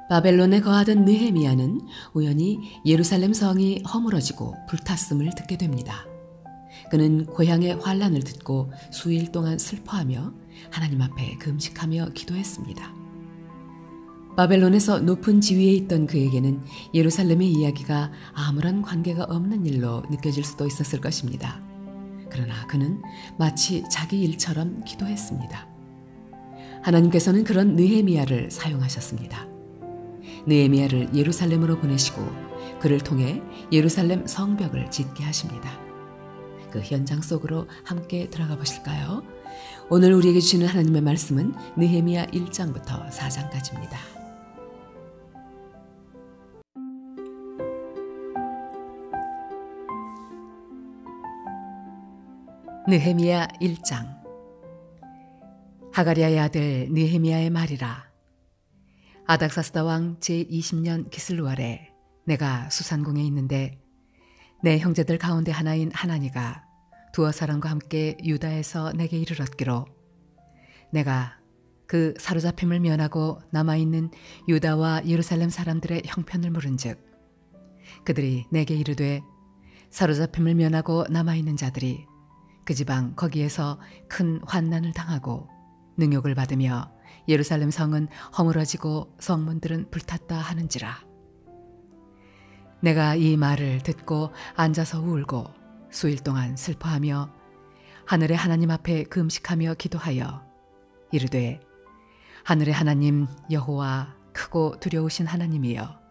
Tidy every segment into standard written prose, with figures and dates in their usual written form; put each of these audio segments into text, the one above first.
바벨론에 거하던 느헤미야는 우연히 예루살렘 성이 허물어지고 불탔음을 듣게 됩니다. 그는 고향의 환란을 듣고 수일 동안 슬퍼하며 하나님 앞에 금식하며 기도했습니다. 바벨론에서 높은 지위에 있던 그에게는 예루살렘의 이야기가 아무런 관계가 없는 일로 느껴질 수도 있었을 것입니다. 그러나 그는 마치 자기 일처럼 기도했습니다. 하나님께서는 그런 느헤미야를 사용하셨습니다. 느헤미야를 예루살렘으로 보내시고 그를 통해 예루살렘 성벽을 짓게 하십니다. 그 현장 속으로 함께 들어가 보실까요? 오늘 우리에게 주시는 하나님의 말씀은 느헤미야 1장부터 4장까지입니다. 느헤미야 1장. 하가리아의 아들 느헤미야의 말이라. 아닥사스다 왕 제20년 기슬루알에 내가 수산궁에 있는데 내 형제들 가운데 하나인 하나니가 두어 사람과 함께 유다에서 내게 이르렀기로 내가 그 사로잡힘을 면하고 남아있는 유다와 예루살렘 사람들의 형편을 물은즉 그들이 내게 이르되 사로잡힘을 면하고 남아있는 자들이 그 지방 거기에서 큰 환난을 당하고 능욕을 받으며 예루살렘 성은 허물어지고 성문들은 불탔다 하는지라. 내가 이 말을 듣고 앉아서 울고 수일 동안 슬퍼하며 하늘의 하나님 앞에 금식하며 기도하여 이르되 하늘의 하나님 여호와 크고 두려우신 하나님이여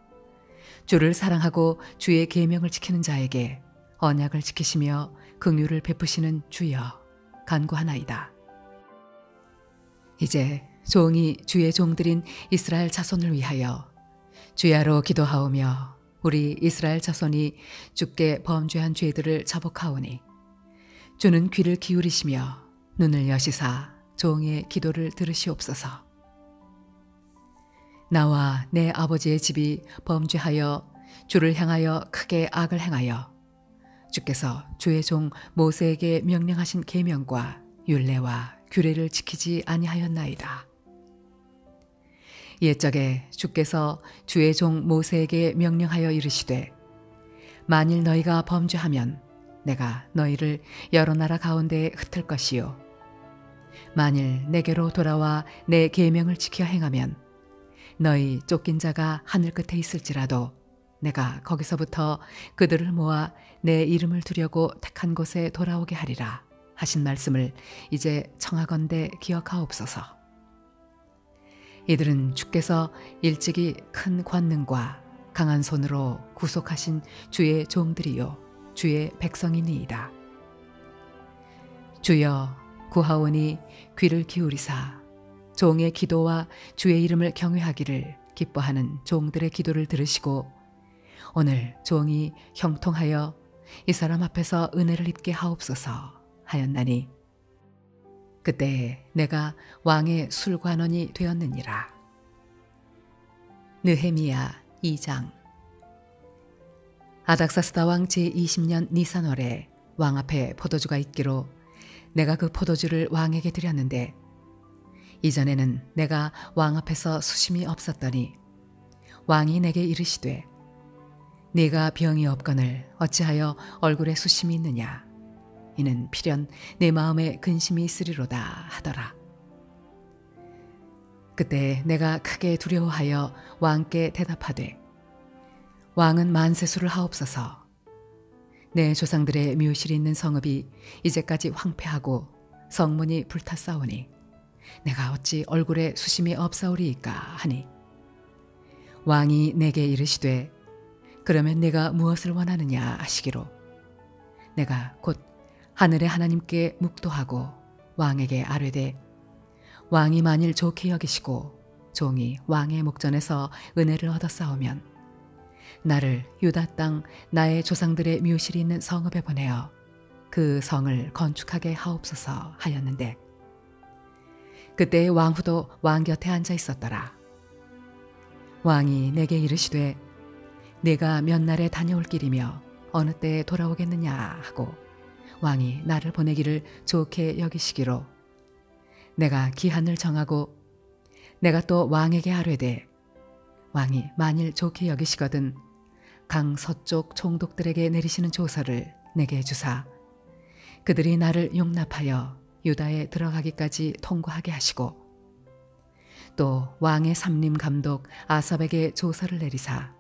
주를 사랑하고 주의 계명을 지키는 자에게 언약을 지키시며 긍휼을 베푸시는 주여 간구하나이다. 이제 종이 주의 종들인 이스라엘 자손을 위하여 주야로 기도하오며 우리 이스라엘 자손이 주께 범죄한 죄들을 자복하오니 주는 귀를 기울이시며 눈을 여시사 종의 기도를 들으시옵소서. 나와 내 아버지의 집이 범죄하여 주를 향하여 크게 악을 행하여 주께서 주의 종 모세에게 명령하신 계명과 율례와 규례를 지키지 아니하였나이다. 옛적에 주께서 주의 종 모세에게 명령하여 이르시되 만일 너희가 범죄하면 내가 너희를 여러 나라 가운데에 흩을 것이요 만일 내게로 돌아와 내 계명을 지켜 행하면 너희 쫓긴 자가 하늘 끝에 있을지라도 내가 거기서부터 그들을 모아 내 이름을 두려고 택한 곳에 돌아오게 하리라 하신 말씀을 이제 청하건대 기억하옵소서. 이들은 주께서 일찍이 큰 권능과 강한 손으로 구속하신 주의 종들이요 주의 백성이니이다. 주여 구하오니 귀를 기울이사 종의 기도와 주의 이름을 경외하기를 기뻐하는 종들의 기도를 들으시고 오늘 종이 형통하여 이 사람 앞에서 은혜를 입게 하옵소서 하였나니 그때 내가 왕의 술관원이 되었느니라. 느헤미야 2장. 아닥사스다 왕 제20년 니산월에 왕 앞에 포도주가 있기로 내가 그 포도주를 왕에게 드렸는데 이전에는 내가 왕 앞에서 수심이 없었더니 왕이 내게 이르시되 네가 병이 없거늘 어찌하여 얼굴에 수심이 있느냐 이는 필연 내 마음에 근심이 있으리로다 하더라. 그때 내가 크게 두려워하여 왕께 대답하되 왕은 만세수를 하옵소서. 내 조상들의 묘실이 있는 성읍이 이제까지 황폐하고 성문이 불탔사오니 내가 어찌 얼굴에 수심이 없사오리이까 하니 왕이 내게 이르시되 그러면 내가 무엇을 원하느냐 하시기로 내가 곧 하늘의 하나님께 묵도하고 왕에게 아뢰되 왕이 만일 좋게 여기시고 종이 왕의 목전에서 은혜를 얻었사오면 나를 유다 땅 나의 조상들의 묘실이 있는 성읍에 보내어 그 성을 건축하게 하옵소서 하였는데 그때 왕후도 왕 곁에 앉아 있었더라. 왕이 내게 이르시되 내가 몇 날에 다녀올 길이며 어느 때에 돌아오겠느냐 하고 왕이 나를 보내기를 좋게 여기시기로 내가 기한을 정하고 내가 또 왕에게 아뢰되 왕이 만일 좋게 여기시거든 강 서쪽 총독들에게 내리시는 조서를 내게 주사 그들이 나를 용납하여 유다에 들어가기까지 통과하게 하시고 또 왕의 삼림 감독 아삽에게 조서를 내리사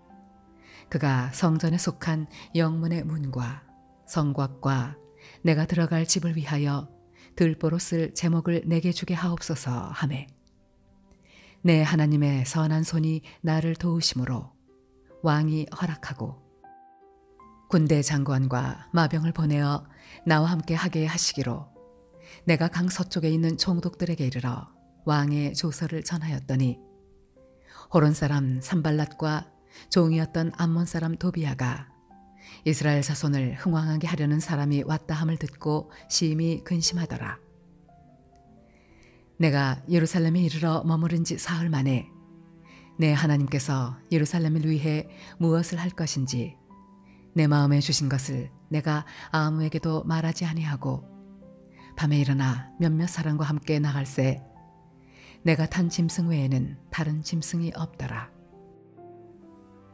그가 성전에 속한 영문의 문과 성곽과 내가 들어갈 집을 위하여 들보로 쓸 제목을 내게 주게 하옵소서 하매 내 하나님의 선한 손이 나를 도우심으로 왕이 허락하고 군대 장관과 마병을 보내어 나와 함께 하게 하시기로 내가 강 서쪽에 있는 총독들에게 이르러 왕의 조서를 전하였더니 호론 사람 산발랏과 종이었던 암몬 사람 도비아가 이스라엘 자손을 흥왕하게 하려는 사람이 왔다 함을 듣고 심히 근심하더라. 내가 예루살렘에 이르러 머무른 지 사흘 만에 내 하나님께서 예루살렘을 위해 무엇을 할 것인지 내 마음에 주신 것을 내가 아무에게도 말하지 아니하고 밤에 일어나 몇몇 사람과 함께 나갈새 내가 탄 짐승 외에는 다른 짐승이 없더라.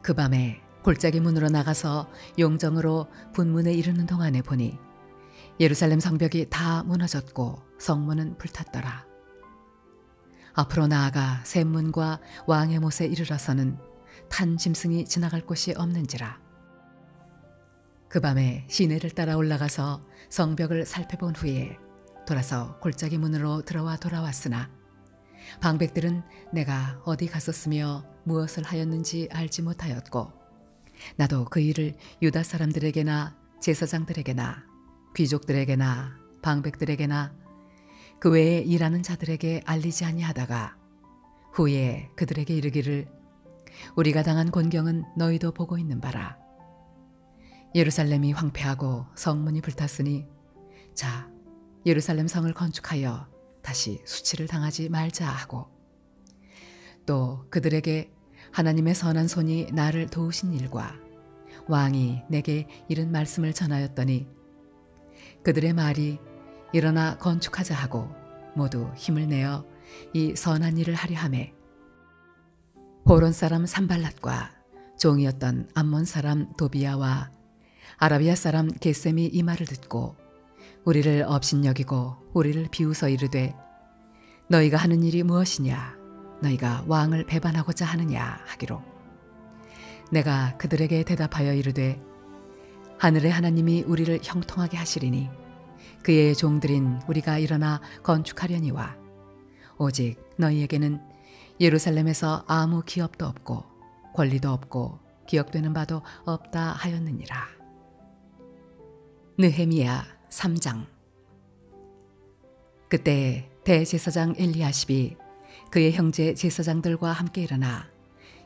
그 밤에 골짜기 문으로 나가서 용정으로 분문에 이르는 동안에 보니 예루살렘 성벽이 다 무너졌고 성문은 불탔더라. 앞으로 나아가 샘문과 왕의 못에 이르러서는 탄 짐승이 지나갈 곳이 없는지라. 그 밤에 시내를 따라 올라가서 성벽을 살펴본 후에 돌아서 골짜기 문으로 들어와 돌아왔으나 방백들은 내가 어디 갔었으며 무엇을 하였는지 알지 못하였고 나도 그 일을 유다 사람들에게나 제사장들에게나 귀족들에게나 방백들에게나 그 외에 일하는 자들에게 알리지 아니하다가 후에 그들에게 이르기를 우리가 당한 곤경은 너희도 보고 있는 바라. 예루살렘이 황폐하고 성문이 불탔으니 자 예루살렘 성을 건축하여 다시 수치를 당하지 말자 하고 또 그들에게 하나님의 선한 손이 나를 도우신 일과 왕이 내게 이른 말씀을 전하였더니 그들의 말이 일어나 건축하자 하고 모두 힘을 내어 이 선한 일을 하려 하매 호론 사람 산발랏과 종이었던 암몬 사람 도비아와 아라비아 사람 게셈이 이 말을 듣고 우리를 업신여기고 우리를 비웃어 이르되 너희가 하는 일이 무엇이냐 너희가 왕을 배반하고자 하느냐 하기로 내가 그들에게 대답하여 이르되 하늘의 하나님이 우리를 형통하게 하시리니 그의 종들인 우리가 일어나 건축하려니와 오직 너희에게는 예루살렘에서 아무 기업도 없고 권리도 없고 기억되는 바도 없다 하였느니라. 느헤미야 3장. 그때 대제사장 엘리야십이 그의 형제 제사장들과 함께 일어나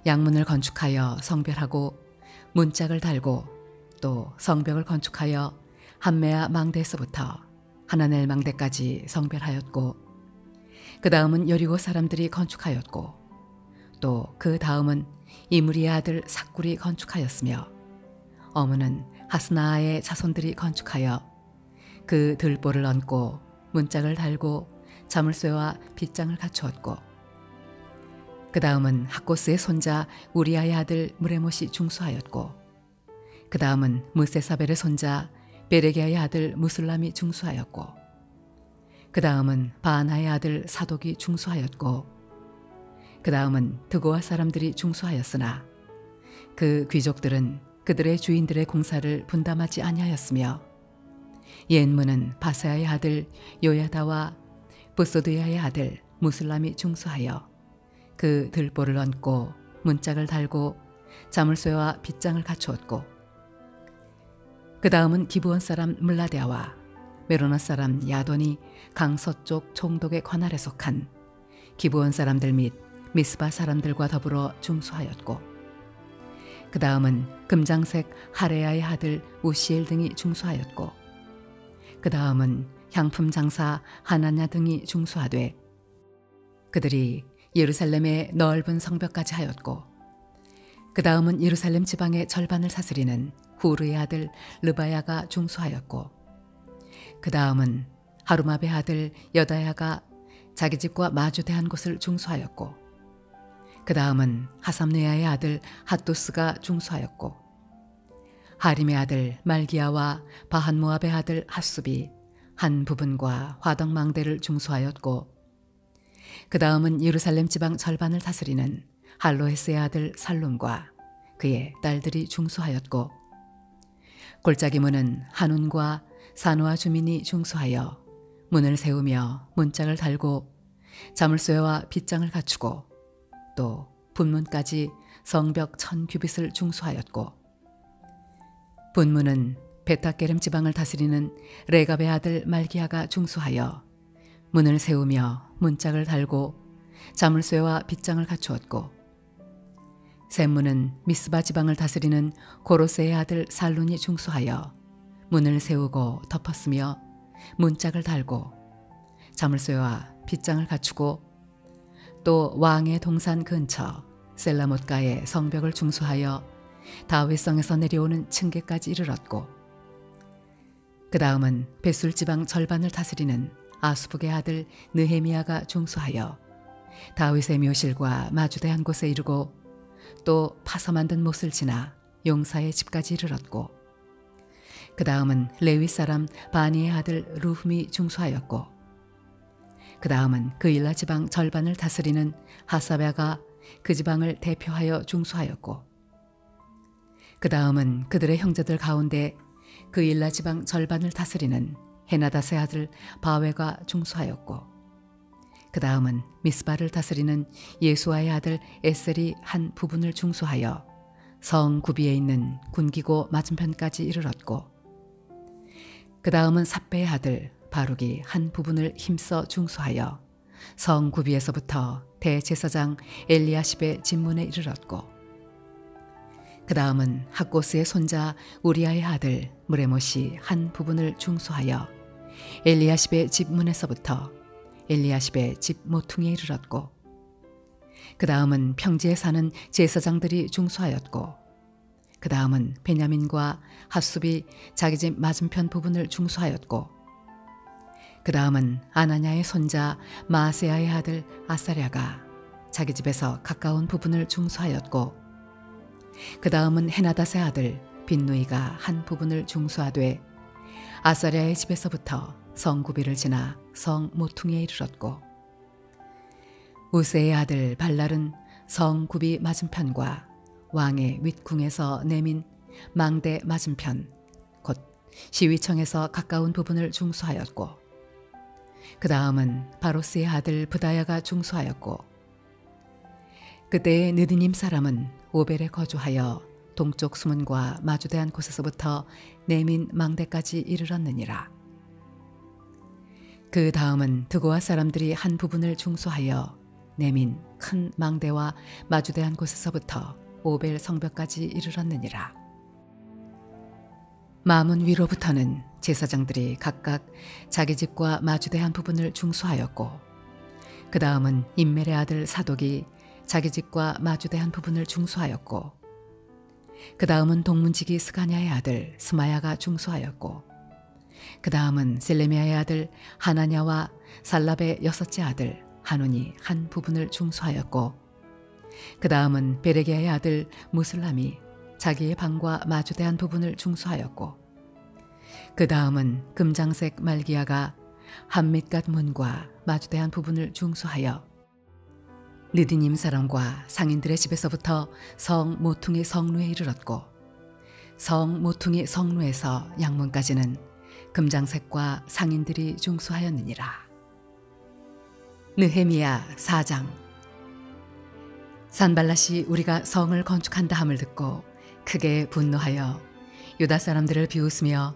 양문을 건축하여 성별하고 문짝을 달고 또 성벽을 건축하여 한메아 망대에서부터 하나넬 망대까지 성별하였고 그 다음은 여리고 사람들이 건축하였고 또 그 다음은 이므리의 아들 삭굴이 건축하였으며 어문은 하스나아의 자손들이 건축하여 그 들보를 얹고 문짝을 달고 자물쇠와 빗장을 갖추었고 그 다음은 학고스의 손자 우리아의 아들 무레못이 중수하였고 그 다음은 무세사벨의 손자 베레기아의 아들 무술람이 중수하였고 그 다음은 바나의 아들 사독이 중수하였고 그 다음은 드고아 사람들이 중수하였으나 그 귀족들은 그들의 주인들의 공사를 분담하지 아니하였으며 옛문은 바세아의 아들 요야다와 부소드야의 아들 무술람이 중수하여 그 들보를 얹고 문짝을 달고 자물쇠와 빗장을 갖추었고 그 다음은 기브온 사람 물라데아와 메로나 사람 야돈이 강서쪽 총독의 관할에 속한 기브온 사람들 및 미스바 사람들과 더불어 중수하였고 그 다음은 금장색 하레야의 아들 우시엘 등이 중수하였고 그 다음은 향품 장사 하나냐 등이 중수하되 그들이 예루살렘의 넓은 성벽까지 하였고 그 다음은 예루살렘 지방의 절반을 사스리는 후르의 아들 르바야가 중수하였고 그 다음은 하루마베 아들 여다야가 자기 집과 마주대한 곳을 중수하였고 그 다음은 하삼네아의 아들 핫도스가 중수하였고 하림의 아들 말기야와 바한모압의 아들 핫숲이 한 부분과 화덕망대를 중수하였고 그 다음은 예루살렘 지방 절반을 다스리는 할로헤스의 아들 살룸과 그의 딸들이 중수하였고 골짜기 문은 한운과 사노아 주민이 중수하여 문을 세우며 문짝을 달고 자물쇠와 빗장을 갖추고 또 분문까지 성벽 1000규빗을 중수하였고 분문은 베타게름 지방을 다스리는 레갑의 아들 말기야가 중수하여 문을 세우며 문짝을 달고 자물쇠와 빗장을 갖추었고 샘문은 미스바 지방을 다스리는 고로세의 아들 살룬이 중수하여 문을 세우고 덮었으며 문짝을 달고 자물쇠와 빗장을 갖추고 또 왕의 동산 근처 셀라못가의 성벽을 중수하여 다윗성에서 내려오는 층계까지 이르렀고 그 다음은 베술 지방 절반을 다스리는 아수북의 아들 느헤미야가 중수하여 다윗의 묘실과 마주대한 곳에 이르고 또 파서 만든 못을 지나 용사의 집까지 이르렀고 그 다음은 레위 사람 바니의 아들 루흠이 중수하였고 그 다음은 그일라 지방 절반을 다스리는 하사베가 그 지방을 대표하여 중수하였고 그 다음은 그들의 형제들 가운데 그일라 지방 절반을 다스리는 헤나닷의 아들 바웨가 중수하였고 그 다음은 미스바를 다스리는 예수아의 아들 에셀이 한 부분을 중수하여 성 구비에 있는 군기고 맞은편까지 이르렀고 그 다음은 삽배의 아들 바룩이 한 부분을 힘써 중수하여 성 구비에서부터 대제사장 엘리야십의 집문에 이르렀고 그 다음은 학고스의 손자 우리아의 아들 무레못이 한 부분을 중수하여 엘리야십의 집문에서부터 엘리야십의 집 모퉁이에 이르렀고 그 다음은 평지에 사는 제사장들이 중수하였고 그 다음은 베냐민과 핫숲이 자기 집 맞은편 부분을 중수하였고 그 다음은 아나냐의 손자 마세야의 아들 아사랴가 자기 집에서 가까운 부분을 중수하였고 그 다음은 헤나닷의 아들 빈누이가 한 부분을 중수하되 아사랴의 집에서부터 성구비를 지나 성 모퉁이에 이르렀고 우세의 아들 발랄은 성구비 맞은편과 왕의 윗궁에서 내민 망대 맞은편 곧 시위청에서 가까운 부분을 중수하였고 그 다음은 바로스의 아들 부다야가 중수하였고 그때의 느디님 사람은 오벨에 거주하여 동쪽 수문과 마주대한 곳에서부터 내민 망대까지 이르렀느니라. 그 다음은 드고아 사람들이 한 부분을 중수하여 내민 큰 망대와 마주대한 곳에서부터 오벨 성벽까지 이르렀느니라. 마문 위로부터는 제사장들이 각각 자기 집과 마주대한 부분을 중수하였고 그 다음은 임멜의 아들 사독이 자기 집과 마주대한 부분을 중수하였고 그 다음은 동문지기 스가냐의 아들 스마야가 중수하였고 그 다음은 셀레미야의 아들 하나냐와 살랍의 여섯째 아들 한운이 한 부분을 중수하였고 그 다음은 베레기야의 아들 무슬람이 자기의 방과 마주대한 부분을 중수하였고 그 다음은 금장색 말기야가 한밋갓 문과 마주대한 부분을 중수하여 느디님 사람과 상인들의 집에서부터 성 모퉁이 성루에 이르렀고 성 모퉁이 성루에서 양문까지는 금장색과 상인들이 중수하였느니라. 느헤미야 4장. 산발랏이 우리가 성을 건축한다 함을 듣고 크게 분노하여 유다 사람들을 비웃으며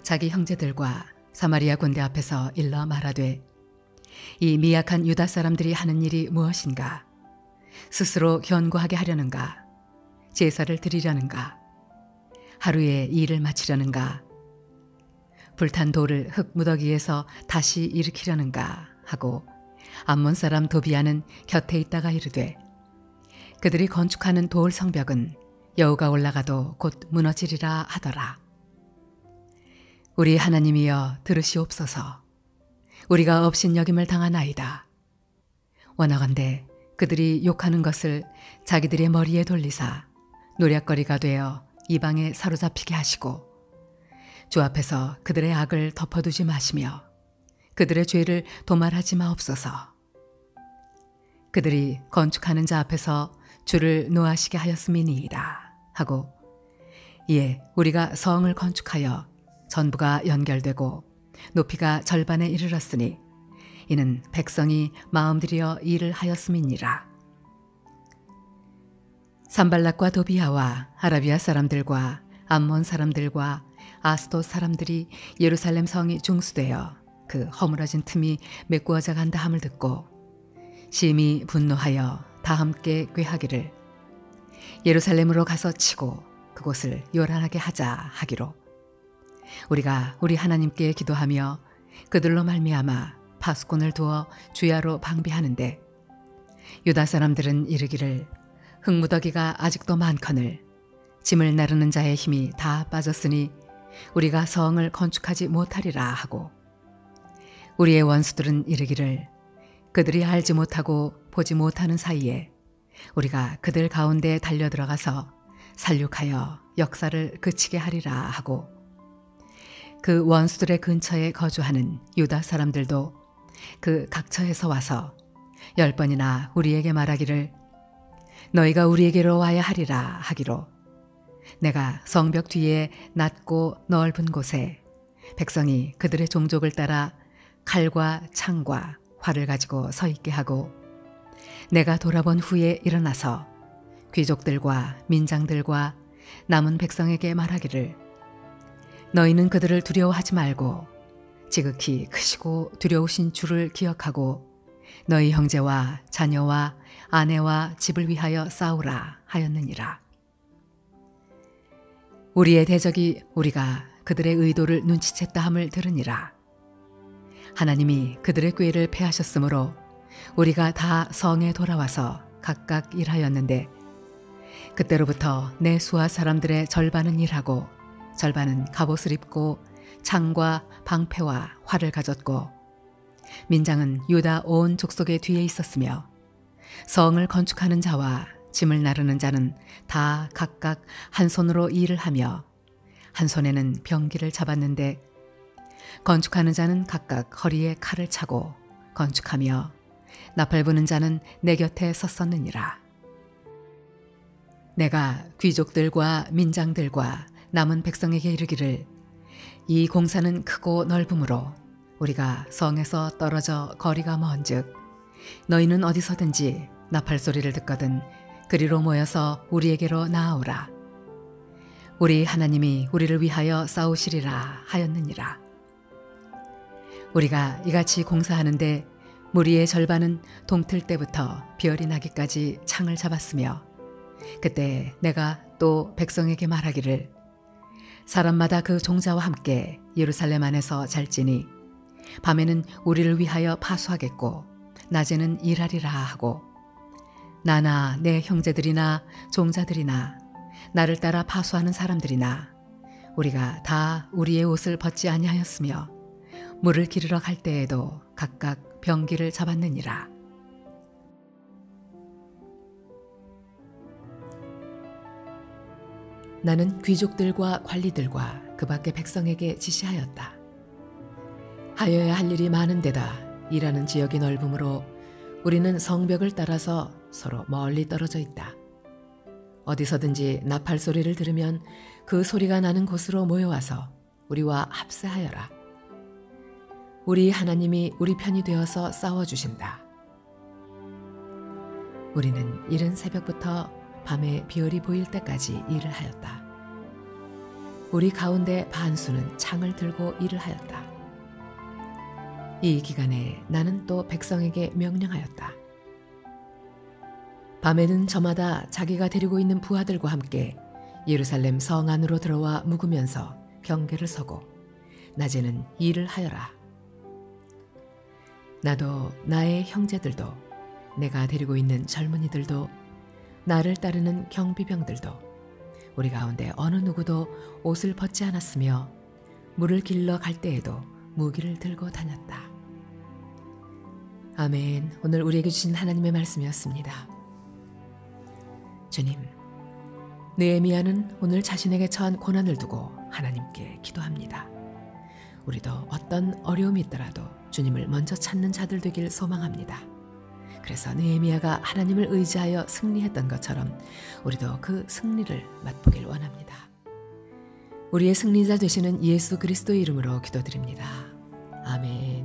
자기 형제들과 사마리아 군대 앞에서 일러 말하되 이 미약한 유다 사람들이 하는 일이 무엇인가? 스스로 견고하게 하려는가? 제사를 드리려는가? 하루에 일을 마치려는가? 불탄 돌을 흙무더기에서 다시 일으키려는가? 하고 암몬 사람 도비아는 곁에 있다가 이르되 그들이 건축하는 돌 성벽은 여우가 올라가도 곧 무너지리라 하더라. 우리 하나님이여 들으시옵소서. 우리가 업신여김을 당하나이다. 원하건대 그들이 욕하는 것을 자기들의 머리에 돌리사 노략거리가 되어 이방에 사로잡히게 하시고 주 앞에서 그들의 악을 덮어두지 마시며 그들의 죄를 도말하지 마옵소서. 그들이 건축하는 자 앞에서 주를 노하시게 하였음이니이다 하고 이에 우리가 성을 건축하여 전부가 연결되고 높이가 절반에 이르렀으니 이는 백성이 마음들여 일을 하였음이니라. 산발락과 도비아와 아라비아 사람들과 암몬 사람들과 아스돗 사람들이 예루살렘 성이 중수되어 그 허물어진 틈이 메꾸어져 간다 함을 듣고 심히 분노하여 다 함께 꾀하기를 예루살렘으로 가서 치고 그곳을 요란하게 하자 하기로 우리가 우리 하나님께 기도하며 그들로 말미암아 파수꾼을 두어 주야로 방비하는데 유다 사람들은 이르기를 흙무더기가 아직도 많거늘 짐을 나르는 자의 힘이 다 빠졌으니 우리가 성을 건축하지 못하리라 하고 우리의 원수들은 이르기를 그들이 알지 못하고 보지 못하는 사이에 우리가 그들 가운데 달려들어가서 살육하여 역사를 그치게 하리라 하고 그 원수들의 근처에 거주하는 유다 사람들도 그 각처에서 와서 10번이나 우리에게 말하기를 너희가 우리에게로 와야 하리라 하기로 내가 성벽 뒤에 낮고 넓은 곳에 백성이 그들의 종족을 따라 칼과 창과 활을 가지고 서 있게 하고 내가 돌아본 후에 일어나서 귀족들과 민장들과 남은 백성에게 말하기를 너희는 그들을 두려워하지 말고 지극히 크시고 두려우신 주를 기억하고 너희 형제와 자녀와 아내와 집을 위하여 싸우라 하였느니라. 우리의 대적이 우리가 그들의 의도를 눈치챘다 함을 들으니라. 하나님이 그들의 꾀를 패하셨으므로 우리가 다 성에 돌아와서 각각 일하였는데 그때로부터 내 수하 사람들의 절반은 일하고 절반은 갑옷을 입고 창과 방패와 활을 가졌고 민장은 유다 온 족속의 뒤에 있었으며 성을 건축하는 자와 짐을 나르는 자는 다 각각 한 손으로 일을 하며 한 손에는 병기를 잡았는데 건축하는 자는 각각 허리에 칼을 차고 건축하며 나팔 부는 자는 내 곁에 섰었느니라. 내가 귀족들과 민장들과 남은 백성에게 이르기를 이 공사는 크고 넓으므로 우리가 성에서 떨어져 거리가 먼즉 너희는 어디서든지 나팔 소리를 듣거든 그리로 모여서 우리에게로 나아오라. 우리 하나님이 우리를 위하여 싸우시리라 하였느니라. 우리가 이같이 공사하는데 무리의 절반은 동틀 때부터 별이 나기까지 창을 잡았으며 그때 내가 또 백성에게 말하기를 사람마다 그 종자와 함께 예루살렘 안에서 잘지니 밤에는 우리를 위하여 파수하겠고 낮에는 일하리라 하고 나나 내 형제들이나 종자들이나 나를 따라 파수하는 사람들이나 우리가 다 우리의 옷을 벗지 아니하였으며 물을 기르러 갈 때에도 각각 병기를 잡았느니라. 나는 귀족들과 관리들과 그 밖의 백성에게 지시하였다. 하여야 할 일이 많은 데다 일하는 지역이 넓으므로 우리는 성벽을 따라서 서로 멀리 떨어져 있다. 어디서든지 나팔 소리를 들으면 그 소리가 나는 곳으로 모여와서 우리와 합세하여라. 우리 하나님이 우리 편이 되어서 싸워주신다. 우리는 이른 새벽부터 밤에 별이 보일 때까지 일을 하였다. 우리 가운데 반수는 창을 들고 일을 하였다. 이 기간에 나는 또 백성에게 명령하였다. 밤에는 저마다 자기가 데리고 있는 부하들과 함께 예루살렘 성 안으로 들어와 묵으면서 경계를 서고 낮에는 일을 하여라. 나도 나의 형제들도 내가 데리고 있는 젊은이들도 나를 따르는 경비병들도 우리 가운데 어느 누구도 옷을 벗지 않았으며 물을 길러 갈 때에도 무기를 들고 다녔다. 아멘. 오늘 우리에게 주신 하나님의 말씀이었습니다. 주님, 느헤미야는 오늘 자신에게 처한 고난을 두고 하나님께 기도합니다. 우리도 어떤 어려움이 있더라도 주님을 먼저 찾는 자들 되길 소망합니다. 그래서 느헤미야가 하나님을 의지하여 승리했던 것처럼 우리도 그 승리를 맛보길 원합니다. 우리의 승리자 되시는 예수 그리스도의 이름으로 기도드립니다. 아멘.